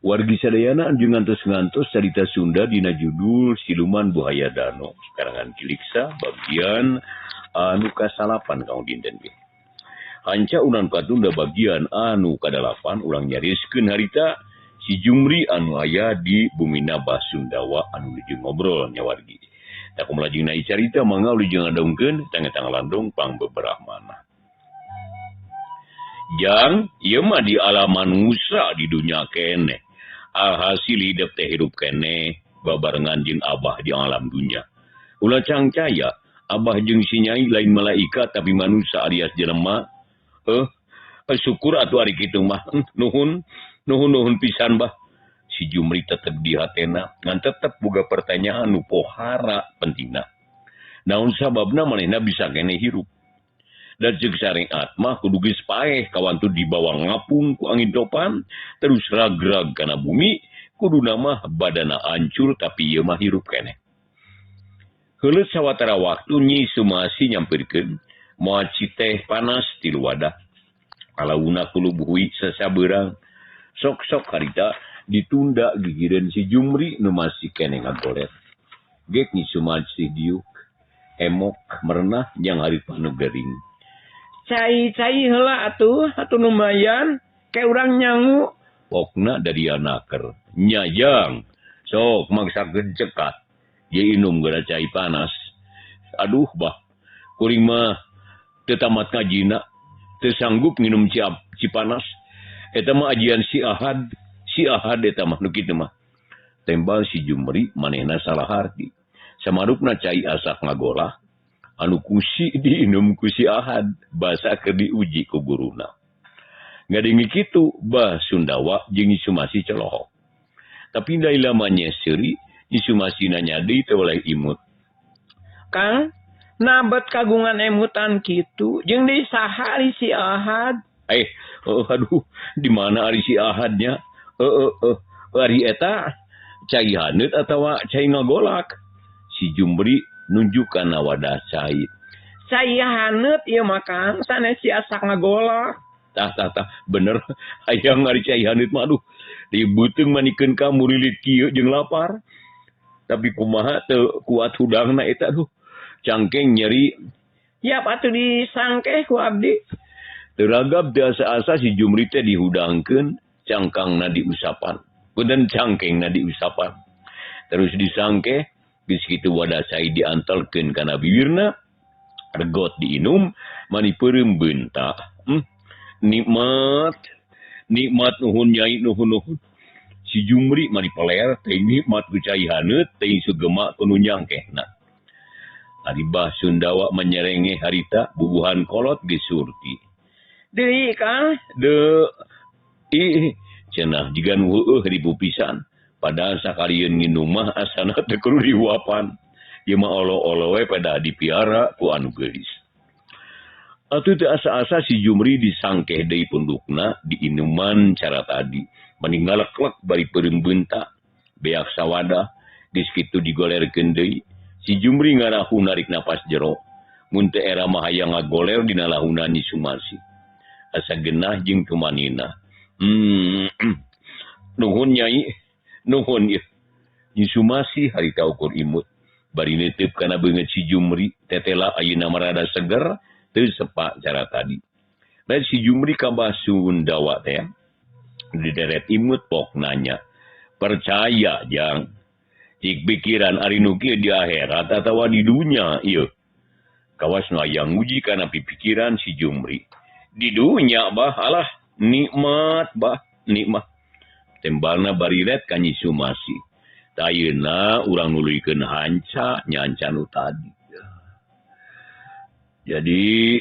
Wargi sadayana anjung ngantos-ngantos cerita Sunda dina judul Siluman Buaya Dano. Karangan Kiliksa bagian anu kasalapan kamu dinten ge. Hanca unan katunda bagian anu kadalapan ulang nyariskeun harita si Jumri anu aya di Bumina Basundawa anu nuju ngobrol nya wargi. Tak kumulajeng nai carita mangga ulujeng ngadongkeun tangga-tangga landong pang beberahmana. Jang, ieu mah di alaman Musa di dunya kene. Hasil hidup teh hidup kene babarengan jeung Abah di alam dunya. Ulah cangcaya Abah jeung si Nyai lain malaikat tapi manusia alias jelema. Syukur atuh ari kitu mah. Nuhun pisan bah. Si Jumri tetep di hatena ngan tetep boga pertanyaan nu pohara pentingna. Naon sababna manehna bisa kene hirup? Dan cek syariat mah kudu geus paeh kawantu dibawa ngapung ku angin topan terus ragrag kana bumi kuduna mah badana hancur tapi ieu mah hirup keneh. Heuleut sawatara waktu Nyi Sumasi nyampeurkeun moal teh panas ti wadah. Alauna kulubuhui sasabeurang sok-sok harita ditunda gigireun si Jumri nu masih keneh ngagoler. Gek Nyi Sumasi diuk emok merenah yang harita nu gering. Cai heula atuh lumayan kayak urang nyangu. Pokna dari anaker nyajang sok maksakeun cekat ye inum geura cai panas. Aduh bah kuring mah teu tamat ngajina teu sanggup nginum ci panas eta mah ajian si Ahad eta mah nu kitu mah. Tembal si Jumri manehna salah harti samarupna cai asak ngagolah anu kusi diinum ku si Ahad basa keur diuji ku guruna. Ngadenge kitu bah Sundawa jeung Nyi Sumasi celohok. Tapi da ilama nyeseri Nyi Sumasi nanya deui teh oleh imut. Kang, nabet kagungan emutan kitu jeung deui saha ari si Ahad? Aduh, di mana ari si Ahadnya? Ari eta cai haneut atawa cai ngagolak? Si Jumri nunjuk kana wadah cai. Cai haneut ieu mah Kang, sanes si asak ngagolak. Tah bener hayang ari cai haneut mah aduh dibeuteung manikeun ka murilit kieu jeung lapar. Tapi kumaha teu kuat hudangna eta aduh cangkeng nyeri. Ya atuh disangkeh ku abdi. Teragap asa-asa si Jumri teh dihudangkeun cangkangna diusapan. Kemudian cangkengna diusapan. Terus disangkeh geus kitu wadah cai diantelkeun kana bibirna, regot diinum, mani peureum beunta. Nikmat nuhun Nyai nuhun. Si Jumri mani peler teh nikmat ku cai haneut teh sugema ku nu nyangkehna. Ari bah Sundawa menyerenge harita bubuhan kolot geus surti. Deui Kang. Cenah jiga nu heueuh ribu pisan. Padahal sakarieun nginum mah asana teu kudu diuapan. Ieu mah olo-olo we pada dipiara ku anu geulis. Atuh teu asa-asa si Jumri disangkeh deui pundukna di inuman cara tadi. Meninggalek-lek bari peureum beunta. Beak sawadah geus kitu digolerkeun deui. Si Jumri ngarahu narik napas jero. Mun teu era mah hayang ngagoler dina lahuna Nyi Sumasi. Asa genah jeung tumanina. Nuhun Nyai. Nuhun ieu. Nyi Sumasi harita ukur imut. Bari neuteup kana beungeut si Jumri, tetela ayeuna marada seger, teu sepa cara tadi. Dan si Jumri ka Basundawa teh dideret imut pok nanya. Percaya jang. Cik pikiran ari nu kieu di akhirat atawa di dunya ieu. Kawas nu hayang nguji kana pipikiran si Jumri. Di dunya bah alah nikmat bah nikmat. Tembalna bariret ka Nyi Sumasi. Tayeuna urang nuluykeun hanca nyanca nu tadi. Jadi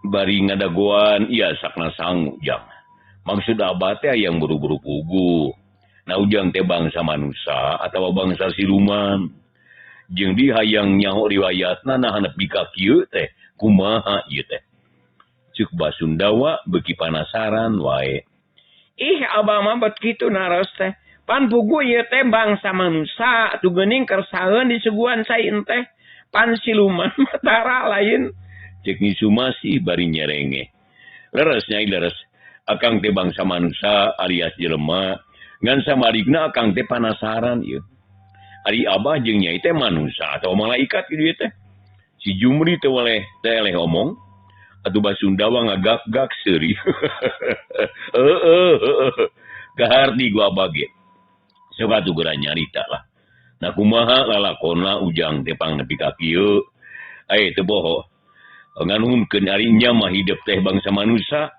bari ngadagoan ieu sakna sangu jang. Maksud abah teh yang buru-buru puguh. Na ujang teh bangsa manusia atawa bangsa siluman. Jeung di hayang nyaho riwayatna nah nepi ka kieu teh kumaha ieu teh. Cuk Basundawa beuki panasaran wae. Abah mah bet kitu naros teh. Pan puguh ieu teh bangsa manusia atuh geuning kersaeun disuguhan sain teh. Pan siluman matara lain. Cek Nyi Sumasi bari nyerenge. leres nyai leres. Akang teh bangsa manusia alias jelema ngan samarigna akang teh penasaran ieu. Ari abah jeung nyai teh manusia atau malaikat kitu ieu teh. Si Jumri teh eleh omong atuh Basundawa ngagak-gak seuri. Kaharti gua abah ge. Sok atuh geura nyarita lah. Nah kumaha lalakonna ujang teh pang nepi ka kieu. Teu boho. Nganunkeun ari nya mah hidup teh bangsa manusia.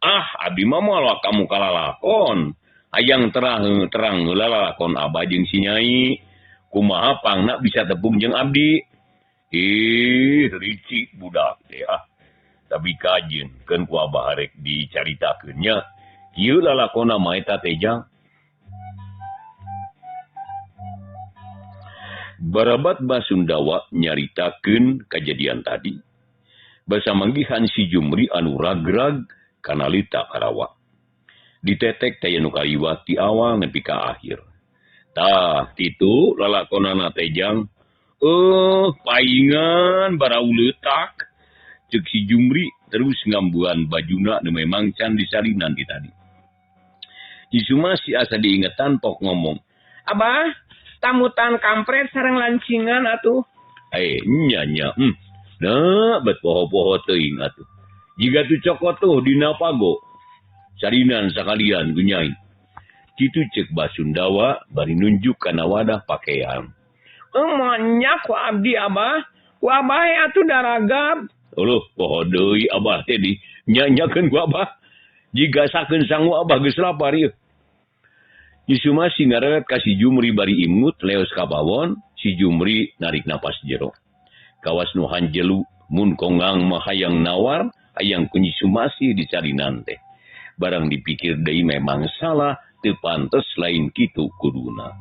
Abdi mah moal kamu kalalakon. Hayang terang heula lalakon abah jeung si nyai. Kumaha pangna bisa tepung jeung abdi. Rici budak teh Tapi kajeun keun ku abah arek dicaritakeun nya. Kieu lalakonna mah eta teh jang. Barabat Basundawa nyaritakeun kejadian tadi. Basa manggihan si Jumri anu ragrag kana lita karawa. Ditetek teh nu kaliwat ti awal nepi ka akhir. Tah kitu lalakonana teh jang. Paingan barau leutak. Ceuk si Jumri terus ngambuan bajuna nu memang can disalinan di tadi. Si Sumasi asa diingetan pok ngomong. Abah, tamutan kampret sareng lancingan atuh. Nya. Nah, bet poho-poho teuing atuh. Jiga tu cokot tuh dina pago. Salinan sakalian gunyai. Kitu ceuk Basundawa bari nunjuk kana wadah pakaian. Monya ku abdi abah. Ku abah atuh daragab. Poho deui abah teh di nyanyakeun ku abah. Jiga sakeun sangu abah geus lapar ieu. Isuma si ngarelet ka si Jumri bari imut leos ka bawon, si Jumri narik napas jero. Kawas nu hanjelu mun kongang mah hayang nawar, hayang kunyi Sumasi dicarinan teh. Barang dipikir deui memang salah, teu pantes lain kitu kuduna.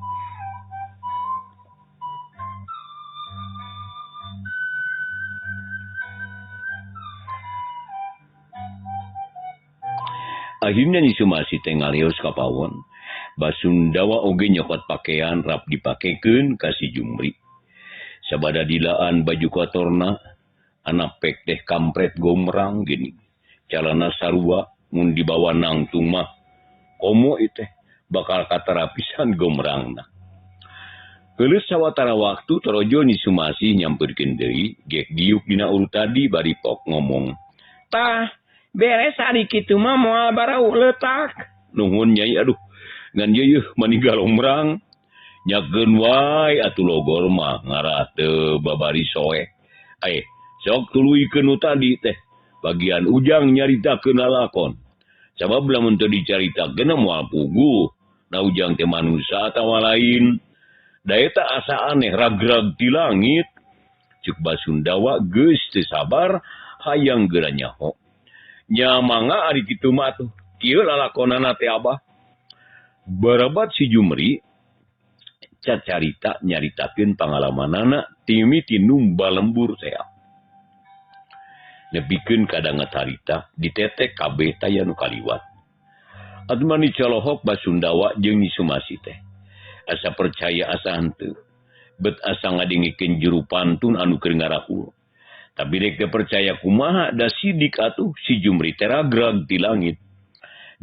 Akhirnya ni Sumasi teh ngaleos ka pawon. Basundawa oge nyokot pakaian rap dipakekeun ka si Jumri. Sabada dilaan baju kotorna, anak pek teh kampret gomrang gini. Calana sarua mun dibawa nangtung mah. Komo iteh bakal katarapisan gomrangna. Geus sawatara waktu torojo ni Sumasi nyampeurkeun deui, gek diuk dina uru tadi bari pok ngomong. Tah, beres ari kitu mah moal barau leutak. Nuhun nyai aduh. Ngan yeuh maninggal omrang. Nyakeun wae atuh logor mah ngaran teu babari soe. Sok tuluikeun nu tadi teh. Bagian ujang nyaritakeun lalakon. Sabab lamun teu dicaritakeun moal puguh. Da ujang teh manusia atawa lain. Da eta asa aneh ragrag ti langit. Ceuk Basundawa geus teu sabar hayang geura nyaho. Nya mangga ari kitu mah atuh. Kieu lalakonana teh abah. Barabat si Jumri cacarita nyaritakeun pangalamanana timiti numba lembur teh. Nepikeun kadangat harita ditetek kabeh taya nu kaliwat. Atuh mani colohok Basundawa jeung ni Sumasi teh. Asa percaya asa henteu. Bet asa ngadengikeun juru pantun anu keur ngarahul. Tapi rek teu percaya kumaha da sidik atuh si Jumri teh ragrag ti langit.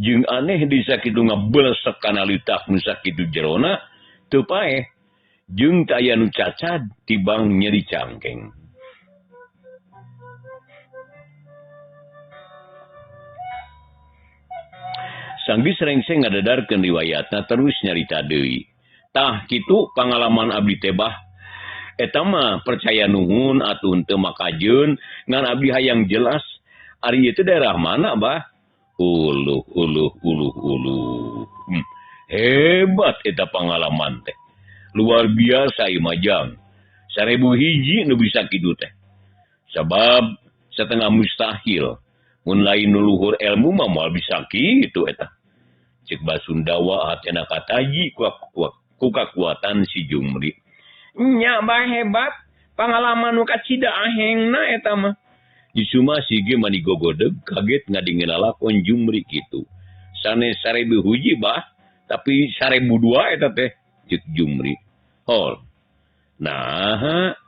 Jeung aneh di sakitu ngabelesek kana litak nu sakitu jerona teu paeh. Jeung teu aya nu cacad tibang nyeri cangkeng. Sanggis rengseng ngadadarkeun riwayatna terus nyarita deui. Tah kitu pangalaman abdi teh bah. Eta mah percaya nuhun atuh teu makajeun ngan abdi hayang jelas ari ieu teh daerah mana bah? Uluh. Hebat eta pangalaman teh. Luar biasa ieu majang. 1000 hiji nu bisa kitu teh. Sabab setengah mustahil. Mun lain nu luhur ilmu mah moal bisa kitu eta. Ceuk Basundawa hatena kataji ku kakuatan si Jumri. Nya bah hebat. Pangalaman nu kacida ahengna eta mah. Isumasi ge mani gogodeg kaget ngadenge lalakon Jumri kitu. Sanes 1000 hiji bah, tapi 1002 eta teh ceuk Jumri. Hol. Nah,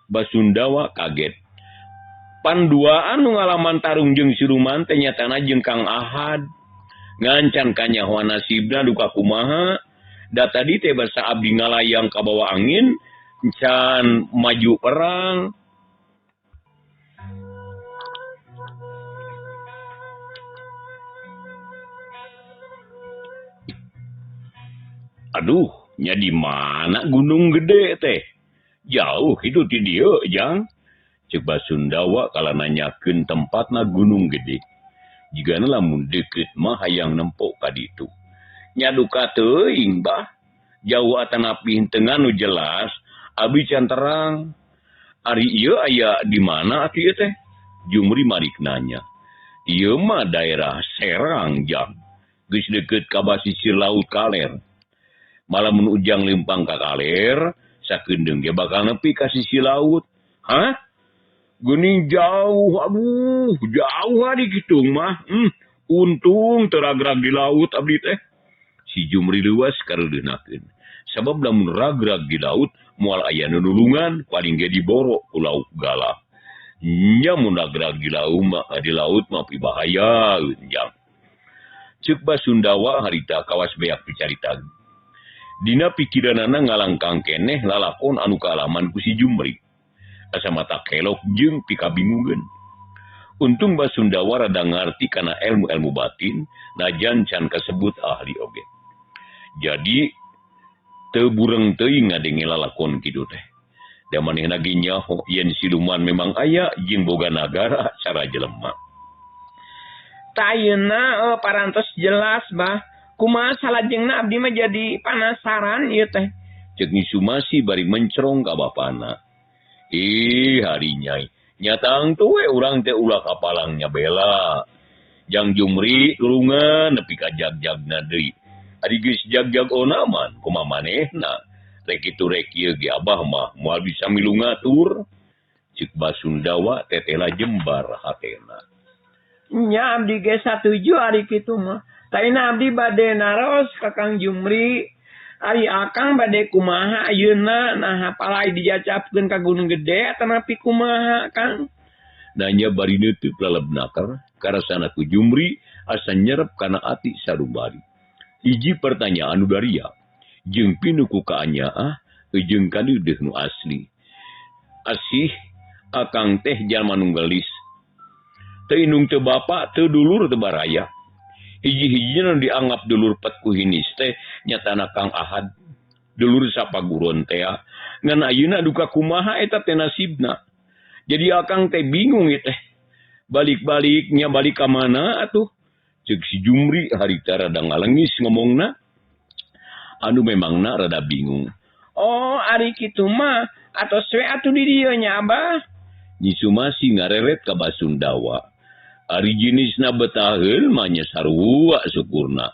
Basundawa kaget. Panduaan nu ngalaman tarung jeung siluman teh nyatana jeung Kang Ahad. Ngancan kanyahoan nasibna duka kumaha. Da tadi teh basa abdi ngalayang ka bawah angin can maju perang. Aduh, nya di mana gunung gede teh? Jauh itu ti dieu, Jang. Ceuk Basundawa kala nanyakeun tempatna gunung gede. Jigana lamun deukeut mah hayang nempok ka ditu. Nya duka teuing, Bah. Jauh atanapi henteu nu jelas, abi can terang. Ari ieu aya di mana atuh ieu teh? Jumri marik nanya. Ieu mah daerah Serang, Jang. Geus deukeut ka basisir laut Kaler. Malah mun ujang limpang ka Kaler, sakeundeung ge bakal nepi ka sisi laut. Hah? Geuning jauh, aduh, jauh ari kitu mah. Untung teragrag di laut abdi teh. Si Jumri leuwas kareudeunakeun. Sabab lamun ragrag di laut moal aya nulungan paling ge diboro ku lauk galak. Nya mun ragrag di laut mah bahaya Jang. Ceuk Basundawa harita kawas beak picarita. Dina pikiranana ngalangkang keneh lalakon anu kaalaman ku si Jumri. Asa mata kelok jeung pikabingungeun. Untung Basundawa rada ngarti kana ilmu-ilmu batin, najan can kasebut ahli oge. Jadi teu bureng teuing ngadenge lalakon kitu teh. Da manehna ge nyaho yen siluman memang aya jeung boga nagara cara jelema. Tayuna parantos jelas, Bah. Kumaha salajengna abdi mah jadi penasaran ieu teh. Ceuk Nyi Sumasi bari mencerong ka bapana. Hari Nyai, nyatang tuh urang teh ulah kapalangnya bela. Jang Jumri tulungan nepi ka jag-jagna deui. Ari geus jag-jag onaman kumaha manehna. Rek kitu rek ieu ge Abah mah moal bisa milu ngatur. Ceuk Basundawa tetela jembar hatena. Nya abdi ge satuju ari kitu mah. Taina abdi bade naros ka Kang Jumri. Ari akang bade kumaha ayeuna nah palai dijacapkeun ka Gunung Gede atanapi kumaha Kang? Nanya bari neuteuk lalebnaker karasana ku Jumri asa nyerep kana ati sarubari. Hiji pertanyaan nu daria jeung pinuku ka anyaah jeung kadeudeuh nu asli. Asih akang teh jalma nu gelis. Teu indung teu bapa teu dulur teu baraya. Hiji-hijina dianggap dulur pet ku hinis teh nyatana Kang Ahad. Dulur sapaguron teh ngan ayeuna duka kumaha eta teh nasibna. Jadi akang teh bingung teh. Balik-baliknya balik ka mana atuh? Ceuk si Jumri harita rada ngalengis ngomongna. Anu memangna rada bingung. Oh, ari kitu mah atos we atuh di dieu nya Abah. Nyi Sumasi ngareret ka Basundawa. Ari jenisna betaheul mah nya sarua syukurna.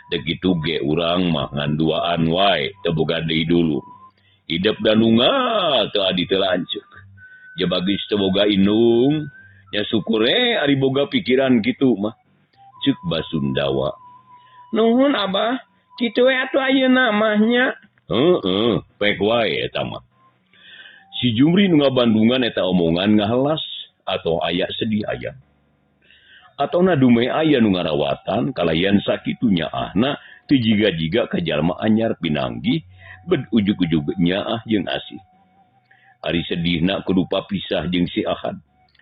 Da kitu ge urang mah ngan duaan wae teu boga deui dulu. Hidup danunga teu adi teu lanceuk. Ja bagis teu boga indung, nya syukure ari boga pikiran kitu mah. Ceuk Basundawa. Nuhun Abah, kitu we atuh ayeuna mah nya. Pek wae eta mah. Si Jumri nu ngabandungan eta omongan ngahelas atau aya sedih aya. Atau na dume aya nu ngarawatan kalayan sakitunya ahna teu jiga-jiga ka jalma anyar pinanggih bed ujug-ujug nyaah jeung asih. Ari sedihna kudu papisah jeung si Ahad.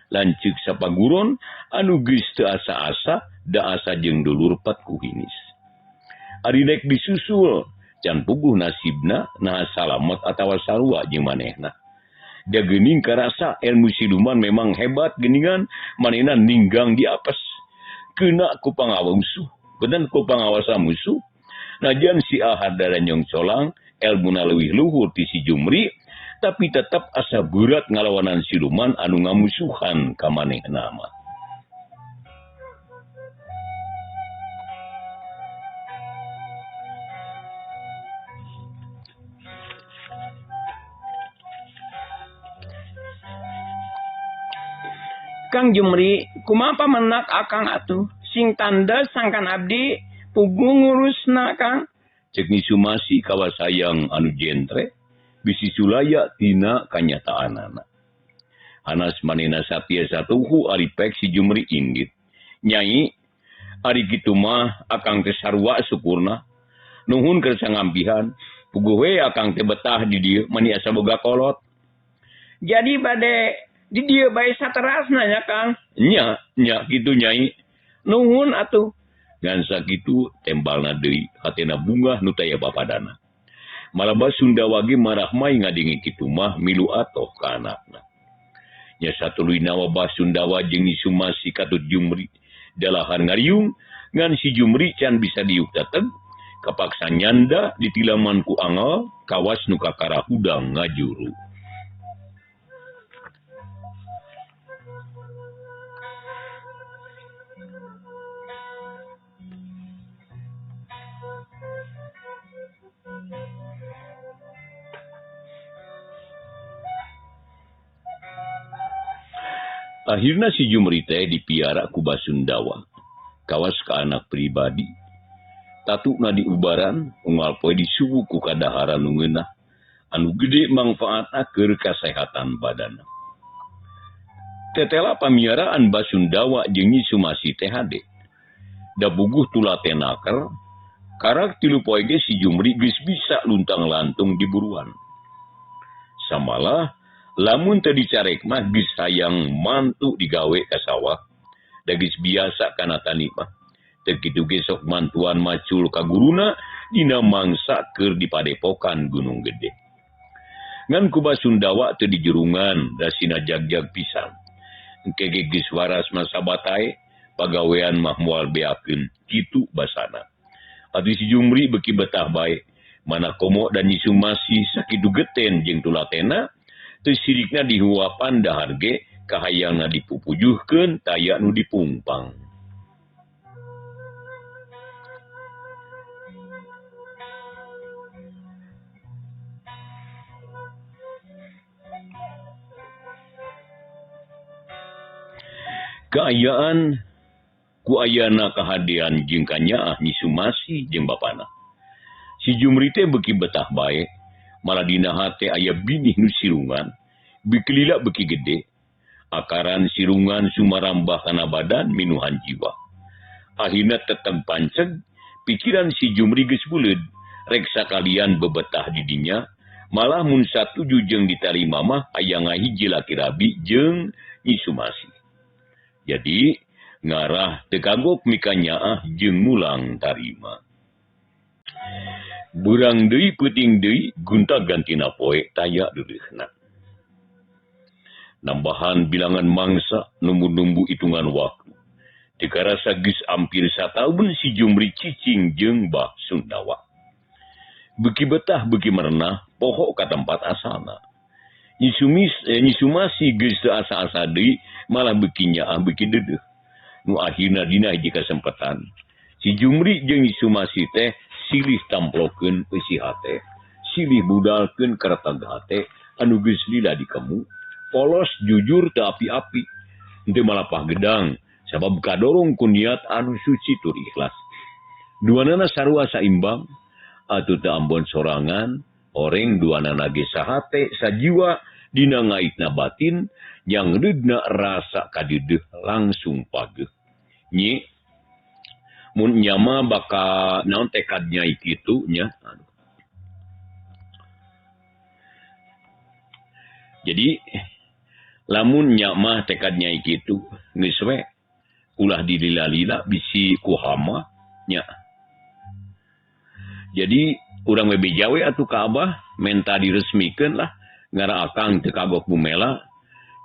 Lanceuk sapaguron anu geus teu asa-asa da asa jeung dulur pet ku hinis. Ari rek disusul can puguh nasibna nah salamet atawa sarua jeung manehna. Da geuning karasa ilmu siluman memang hebat geuningan manehna ninggang di apes. Kena ku pangawa musuh, bedan ku pangawasa musuh. Najan si Ahad dara nyong colang ilmuna leuwih luhur ti si Jumri, tapi tetap asa berat ngalawanan siluman anu ngamusuhan ka manehna mah. Kang Jumri, kumaha pamenak akang atuh? Sing tanda sangkan abdi pugu ngurusna Kang. Ceuk Nyi Sumasi kawasayang anu jentre bisi sulaya tina kanyataanana. Anas manehna sapiasa tuhu ari pek si Jumri indit. Nyai, ari kitu mah akang teh sarua syukurna. Nuhun keur sangampihan, puguh we akang teh betah di dieu mani asa boga kolot. Jadi bade di dieu bae saterasna nya Kang. Nya kitu Nyai. Nuhun atuh. Ngan sakitu tembalna deui hatena bungah nu taya bapadana. Malabas Sunda wage marah mai ngadenge kitu mah milu atoh ka anakna. Nya satuluyna wabah Sundawa jeung Nyi Sumasi katut Jumri dalahan ngariung ngan si Jumri can bisa diuk dateg kapaksa nyanda ditilaman ku angal kawas nu kakara hudang ngajuru. Akhirna si Jumri teh dipiara ku Basundawa. Kawas ka anak pribadi. Tatukna diubaran, unggal poe disuwu ku kadaharan nu ngeunah. Anu gede mangfaatna keur kasehatan badana. Tetela pamiaraan Basundawa jeung Nyi Sumasi teh hade. Da buguh tulatenaker, karak 3 poe ge si Jumri geus bisa luntang-lantung di buruan. Samalah lamun teu dicarek mah geus hayang mantu digawe ka sawah. Da geus biasa kana tani mah. Teu kitu ge sok mantuan macul ka guruna dina mangsa keur di padepokan Gunung Gede. Ngan ku Basundawa teu dijurungan da sina jagjag pisan. Engke ge geus waras masa batae pagawean mah moal beakeun kitu basana. Atuh si Jumri beuki betah bae mana komo dan Nyi Sumasi sakitu geten jeung tulatena. Teu sirikna dihuapan dahar ge kahayangna dipupujuhkeun taya nu dipungpang. Kaayaan ku ayana kahadean jeung kanyaah Nyi Sumasi jeung bapana. Si Jumri teh beuki betah bae. Malah dina hate aya binih nu sirungan, bikelila beuki gede, akaran sirungan sumarambah kana badan minuhan jiwa. Akhirna tetep panceg, pikiran si Jumri geus buleud, rek sakalian bebetah di dinya, malah mun satuju jeung ditarima mah aya ngahiji laki rabi jeung Nyi Sumasi. Jadi ngarah teu kagok mika nyaah jeung mulang tarima. Burang deui peuting deui gunta gantina poe taya deureuhna. Nambahan bilangan mangsa numbu-numbu hitungan waktu. Dikarasa geus ampir sataun si Jumri cicing jeung Bah Sundawa. Beuki betah beuki merenah poho ka tempat asalna. Nyi Sumasi geus teu asa-asa deui malah beuki nyaah beuki deudeuh. Nu akhirna dina hiji kasempatan si Jumri jeung Nyi Sumasi teh silih tamplokeun eusi hate, silih budalkeun karetag hate anu geus lila dikemu, polos jujur teu api-api, henteu malapah gedang sabab kadorong ku niat anu suci tur ikhlas. Duanana sarua saimbang, atuh teu ambon sorangan, oreng duanana ge sahate sajiwa dina ngaitna batin yang reudna rasa kadeudeuk langsung pageuh. Nyi mun nyama baka naon tekadnya kitu nya. Jadi lamun nyama tekadnya kitu geus we ulah dilila-lila bisi ku hama nya. Jadi urang we bejawe atuh ka Abah menta diresmikeun lah ngara akang teu kagok bumela.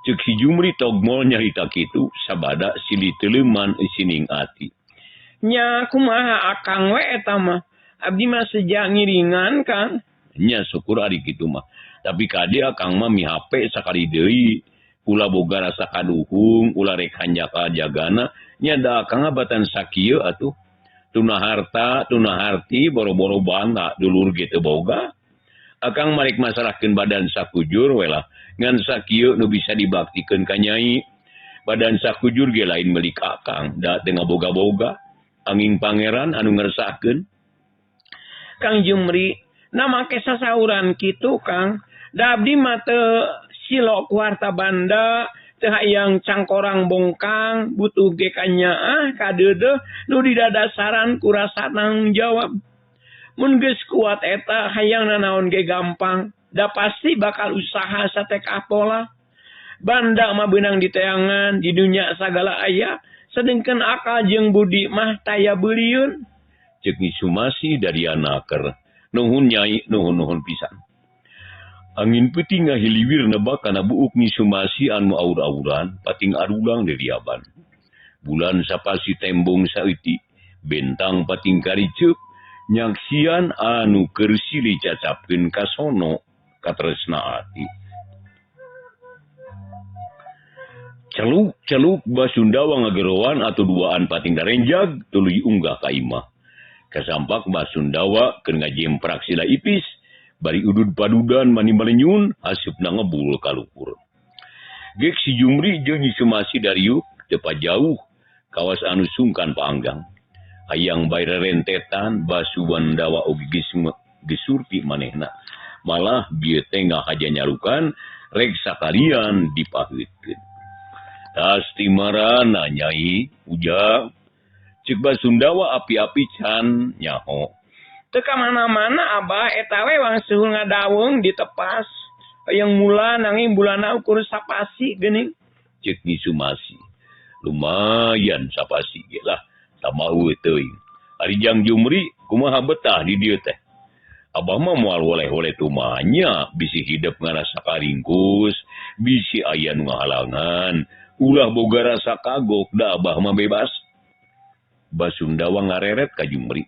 Ceuk si Jumri togmol nyarita kitu sabada silih teleuman sining ati. Nya kumaha akang we eta mah. Abdi mah sejak ngiringan Kang. Nya syukur ari kitu mah. Tapi kade akang mah mihape sakali deui. Ulah boga rasa kaduhung, ulah rek hanjaka jagana. Nya da akang batan sakieu atuh. Tuna harta, tuna harti, boro-boro bangga dulur gitu boga. Akang marek masarahkeun badan sakujur we lah. Ngan sakieu nu bisa dibaktikeun ka Nyai. Badan sakujur ge lain meuli ka akang, da teu ngaboga-boga. Anging pangeran anu ngersahkeun. Kang Jumri, na make sasauran kitu Kang. Da abdi mah teu silok ku harta banda, teu hayang cangkorang bongkang butuh ge kanyaah kadeudeung nu didadasaran ku rasa tanggung jawab. Mun geus kuat eta hayang nanaon ge gampang, da pasti bakal usaha sateka pola. Banda mah beunang di teangan, di dunya sagala aya, sedengkeun akal jeung budi mah taya beulieun. Ceuk Nyi Sumasi dari anaker. Nuhun Nyai, nuhun pisan. Angin peuting ngahiliwir nebak kana buuk Nyi Sumasi anu aur-auran, pating arulang dari aban. Bulan sapasi tembong saeutik, bentang pating kariceup, nyaksian anu keur silih cacapkeun ka sono katresna ati. Celuk Basundawa ngagerowan atau duaan pating darenjag tuluy unggah ka imah. Kasampak Basundawa keur ngajemprak sila ipis, bari udud padudan mani malenyun hasupna ngebul ka luhur. Gek si Jumri jeung Nyi Sumasi dariuk teu jauh kawas anu sungkan paanggang. Hayang bae rerentetan Basundawa oge geus surti manehna. Malah bieu teh ngahaja nyarukan rek sakalian dipaheutkeun. Pasti marana Nyai, ujang. Cek Basundawa api-api can nyaho. Teu ka mana-mana Abah eta we wangsul ngadaweung ditepas. Yang mula nanging bulana ukur sapasi geuning. Cek Nyi Sumasi. Lumayan sapasi ge lah. Samahu teuing. Ari Jang Jumri kumaha betah di dieu teh. Abah mah moal oleh-oleh tumanya bisi hidup ngarasa karingkus, bisi aya nu ngahalangan. Ulah boga rasa kagok da Abah mah bebas. Basundawa ngareret ka Jumri.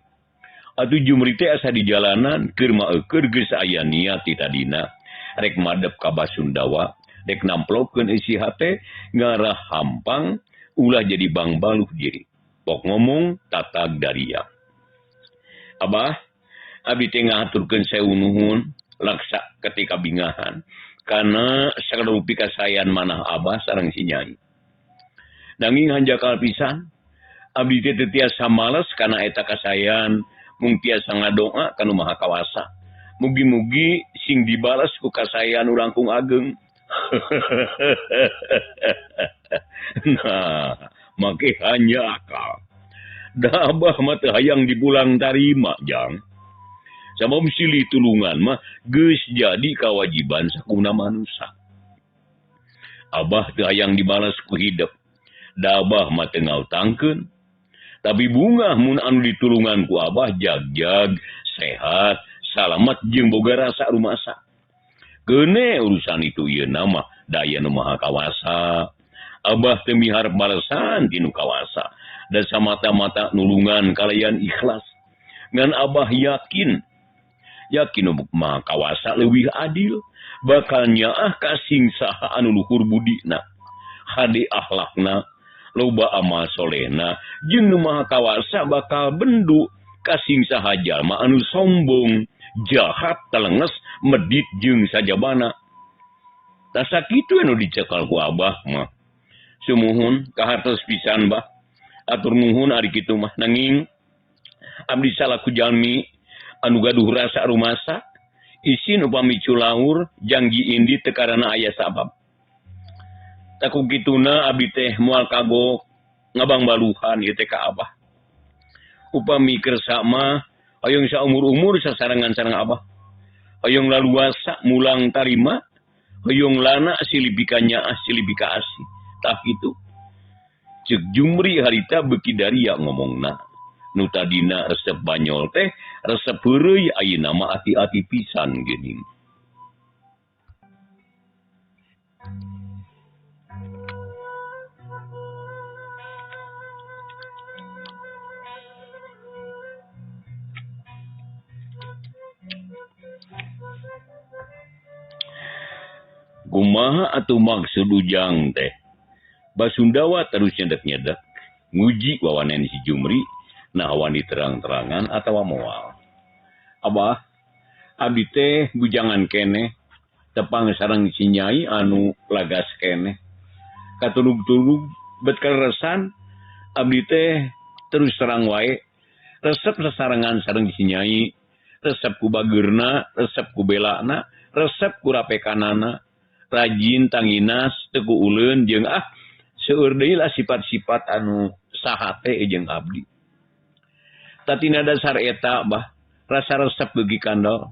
Atuh Jumri teh asa di jalanan keur maeukeur geus aya niat ti tadina rek madep ka Basundawa, rek namplokkeun isi hate ngarah hampang ulah jadi bang baluh diri. Pok ngomong tatag daria. Abah, abdi teh ngaturkeun sewu nuhun laksa ketika bingahan. Karena sakarupi kasayan manah Abah sareng si Nyai. Nanging hanjakal pisan, abdi teh teu tiasa males kana eta kasayan, mung tiasa ngadoa ka Nu Maha Kawasa. Mugi-mugi sing dibalas ku kasayan urang kung ageng. Nah, make hanya akal. Da Abah mah teu hayang dipulang tarima, Jang. Sabab silih tulungan mah geus jadi kewajiban sakuna manusia. Abah teu hayang dibalas ku hidup. Da Abah mah teu ngautangkeun. Tapi bunga mun anu ditulungan ku Abah jag-jag, sehat, salamet jeung boga rasa rumasa. Keune urusan itu ieu mah daya Nu Maha Kawasa. Abah teu miharep balesan ti Nu Kawasa. Da samata-mata nulungan kalayan ikhlas. Ngan Abah yakin Nu Maha Kawasa leuwih adil, bakal nyaah kasing saha anu luhur budina, hade akhlakna, loba amal solehna, jeung Nu Maha Kawasa bakal bendu kasing saha jalma anu sombong, jahat, telenges, medit jeung sajabana. Da sakitu anu dicekal ku Abah mah. Sumuhun kahartos pisan Bah. Atur nuhun ari kitu mah, nanging abdi salaku jalmi anu gaduh rasa rumasa, isin upami culaur, janggi indi teu karana aya sabab. Taku kituna abdi teh moal kagok ngabang baluhan ieu teh ka Abah. Upami kersa mah hoyong saumur-umur sasarengan sareng Abah. Hoyong laluasa mulang tarima, hoyong lana silih bika nyaah silih bika asih. Tah kitu. Ceuk Jumri harita beuki daria ngomongna. Nu tadina resep banyol teh resep heureuy ayeuna mah ati-ati pisan geuning. Kumaha atuh maksud ujang teh? Basundawa terus nyedek-nyedek nguji wawanen si Jumri. Nah wani terang-terangan atawa moal. Abah, abdi teh bujangan keneh, tepang sareng si Nyai anu lagas keneh. Katulug-tulug bet karesan, abdi teh terus terang wae, resep sasarengan sareng si Nyai, resep ku bageurna, resep ku belana, resep ku rapekanana, rajin tanginas teku uleun jeung seueur deui lah sifat-sifat anu saha teh jeung abdi. Tatina dasar eta rasa resep beuki kandal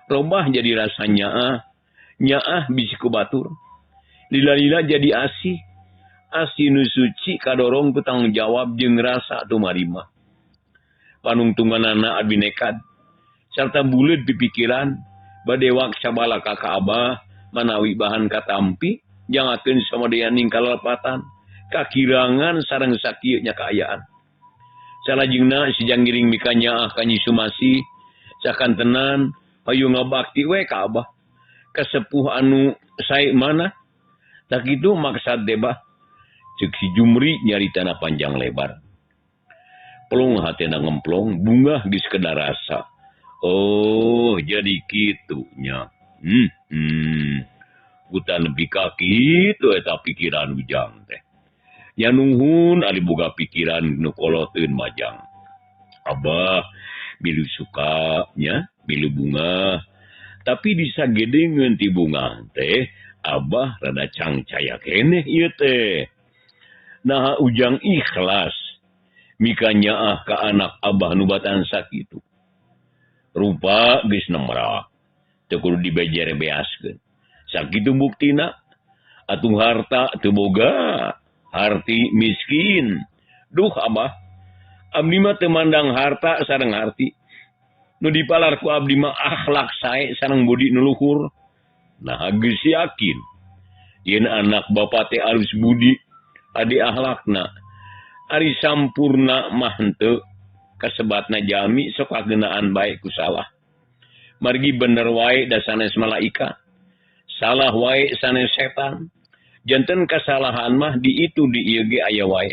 robah jadi rasa nyaah bisi ku batur. Lila-lila jadi asih nu suci kadorong ku tanggung jawab jeung rasa tumarima. Panungtunganana abdi nekad sarta buleud pipikiran bade waksa balaka ka Abah manawi bahan katampi jangakeun samadea ning kalepatan kakirangan sareng sakieu nya kaayaan. Salajengna sijang ngiring mikanya ka Nyi Sumasi sakantenan hayu ngabakti we ka Abah kasepuh anu sae mana tak kitu maksad teh ceuk si Jumri nyaritana panjang lebar. Pelung hatena ngemplong bunga geus sekedar rasa. Oh, jadi kitu nya. Hutan nepi ka kitu eta pikiran Ujang teh. Nya nuhun ari boga pikiran nu koloteun majang. Abah milu suka nya, milu bunga. Tapi disagedengeun ti bunga teh, Abah rada cangcaya keneh ieu teh. Nah Ujang ikhlas mikanya ka anak Abah nu batan sakitu. Rupa geus nemrak teu kudu dibejere beaskeun. Sakitu buktina atuh harta teu boga, harti miskin. Duh Abah, abdi mah teu mandang harta sareng harti. Nu dipalar ku abdi mah akhlak sae sareng budi nu luhur. Nah geus yakin yen anak bapa teh alus budi adi akhlakna ari sampurna mah henteu kasebatna jami sok kageunaan bae ku salah. Margi bener wae da sanes malaika, salah wae sanes setan. Janten kasalahan mah di itu di ieu ge aya wae.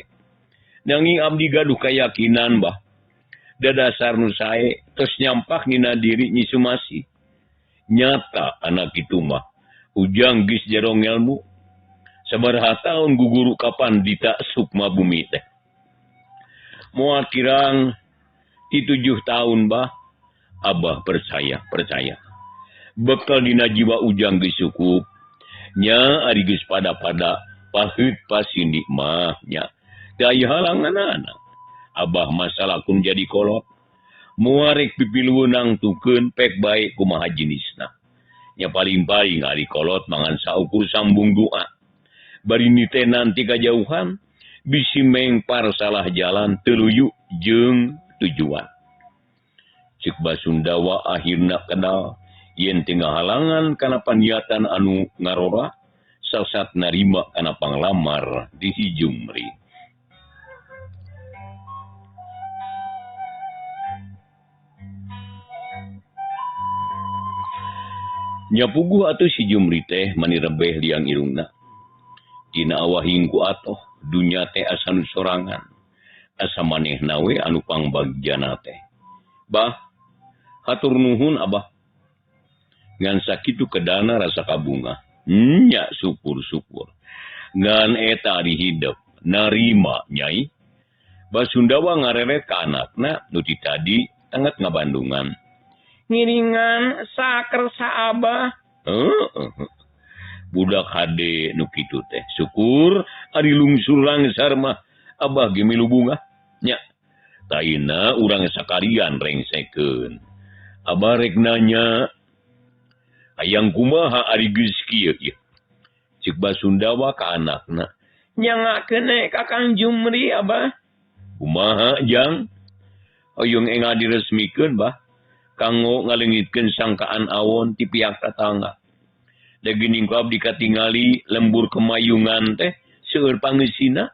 Nanging abdi gaduh kayakinan da dasar nu sae tos nyampak dina diri Nyi Sumasi. Nyata anak itu mah Ujang geus jarong ilmu. Sabaraha taun guguru kapan dita sukma bumi teh. Moal kirang di 7 tahun Abah percaya. Bekal dina jiwa Ujang geus cukup. Nya ari geus pada-pada paheut pasindi mah nya. Teu aya halanganana. Abah masalah kun jadi kolot. Muarek pipilueun nangtukeun pek bae kumaha jenisna. Nya paling-paling ari kolot mangan saukur sambung doa. Bari teh nanti kajauhan bisi mengpar salah jalan teluyu jeung tujuan. Ceuk Basundawa akhirna kenal yen tinggal halangan kana paniatan anu ngarora sasat narima kana panglamar di si Jumri. Nyapuguh atuh si Jumri teh mani rebeh liang irungna. Dina awahing ku atoh dunya teh asa nu sorangan. Asa manehna we anu pangbagjana teh. Hatur nuhun Abah. Ngan sakitu kedana rasa kabunga. Nya syukur. Ngan eta ari hidup narima nyai. Basundawa ngareret ka anakna nu ti tadi tangat ngabandungan. Ngiringan saker sa Abah. Budak hade nu kitu teh. Syukur ari lungsur langsar mah Abah ge milu bunga. Nya. Taina urang sakalian rengsekeun. Abah rek nanya, hayang kumaha ari geus kieu ieu? Ceuk Basundawa ka anakna. Nyangakeun Kakang Jumri Abah. Kumaha Jang? Hoyong engah diresmikeun kanggo ngaleungitkeun sangkaan awon ti pihak tatangga. Da geuning ku abdi katingali lembur kemayungan teh seueur pangeusina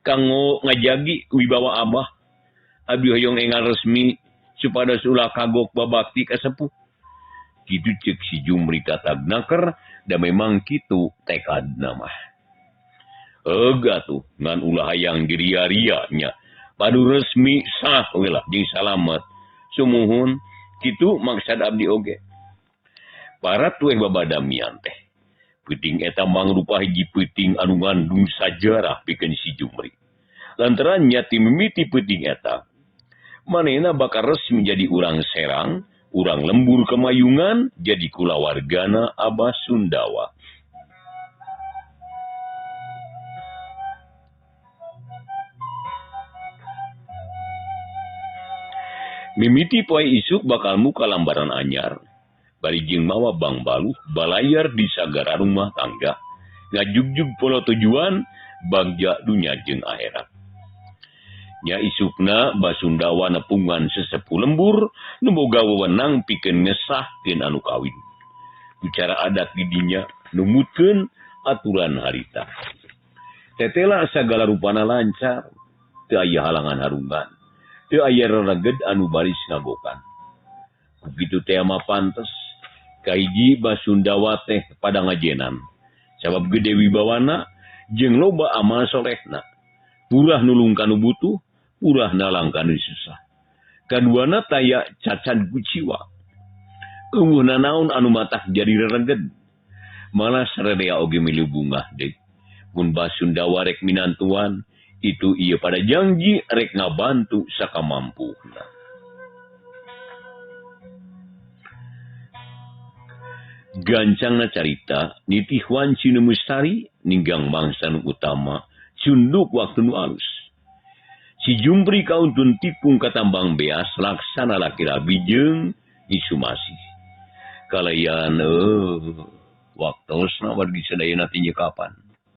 kanggo ngajagi wibawa Abah. Abdi hoyong engah resmi supados ulah kagok babakti ka sepuh. Kitu ceuk si Jumri tatagnaker da memang kitu tekadna mah. Ega tuh ngan ulah hayang diria-ria nya. Padu resmi sah we lah jeung salamet. Sumuhun kitu maksad abdi oge. Parat we babadamian teh. Peuting eta mangrupa hiji peuting anu ngandung sajarah pikeun si Jumri. Lantaran nya ti mimiti peuting eta manehna bakal resmi jadi urang Serang, urang lembur kemayungan, jadi kulawargana Abah Sundawa. Mimiti poe isuk bakal muka lambaran anyar. Bari jeung mawa bang baluh balayar di sagara rumah tangga. Ngajugjug pola tujuan bagja dunya jeung akhirat. Nya isukna Basundawa nepungan sesepuh lembur nu boga wewenang pikeun ngesahkeun anu kawin. Bicara adat di dinya numutkeun aturan harita. Tetela sagala rupana lancar, teu aya halangan harungan, teu aya rereged anu baris ngagokan. Begitu teh mah pantes kahiji Basundawa teh pada ngajenan. Sabab gede wibawana jeung loba amal solehna. Purah nulung kanu butuh, purah nalang kanu susah. Kaduana taya cacan kuciwa. Eueuhna naon anu matah jadi rereged. Malah saredea oge milu bungah deui. Mun Basundawa rek minantuan, itu ieu pada janji rek ngabantu sakamampuna. Gancangna carita nitihwan Cinu Mustari ninggang mangsa nu utama cunduk waktu nu alus. Si Jumpri kauntun tipung katambang beas laksana laki rabi jeung Isumasi. Kalayan waktu wargi sadayana ti kapan.